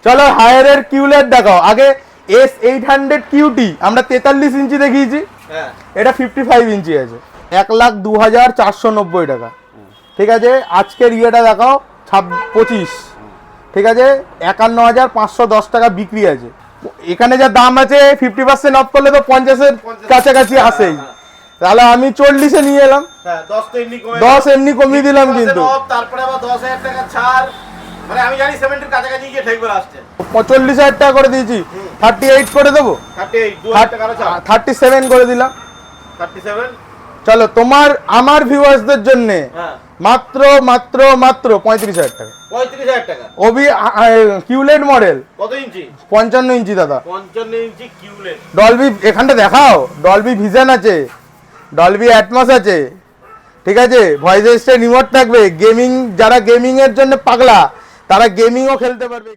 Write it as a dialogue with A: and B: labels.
A: চলো হায়ারের কিউলেট দেখাও। আগে S800 QT আমরা 43 ইঞ্চি দেখিয়েছি, এটা 55 ইঞ্চি আছে, 1,02,490 টাকা। ঠিক আছে, আজকের ইয়েটা দেখাও 25, ঠিক আছে, 51,510 টাকা বিক্রি আছে। এখানে যা দাম আছে 50% অফ করলে তো 50-এর কাছাকাছি আসেই। তাহলে আমি 40-এ নিয়ে এলাম, 10 এমনি কমিয়ে দিলাম, কিন্তু
B: তারপরে আবার 10,000 টাকা ছাড়, মানে আমি জানি 70-এর কাছাকাছি গিয়ে ঠেকবে আসছে।
A: 45,000 টাকা করে দিয়েছি, 38 করে দেবো, 37 করে দিলাম।
B: 37
A: চলো তোমার আমার ভিউয়ার্সদের জন্য মাত্র মাত্র মাত্র 35,000 টাকা।
B: 35,000 টাকা
A: ওবি কিউলেট মডেল,
B: কত ইঞ্চি?
A: 55 ইঞ্চি দাদা,
B: 55 ইঞ্চি কিউলেট।
A: ডলবি এখানটা দেখাও, ডলবি ভিশন আছে, ডলবি অ্যাটমস আছে, ঠিক আছে, ভয়েস অ্যাসিস্ট্যান্ট রিমোট থাকবে। গেমিং, যারা গেমিং এর জন্য পাগলা তারা গেমিংও খেলতে পারবে।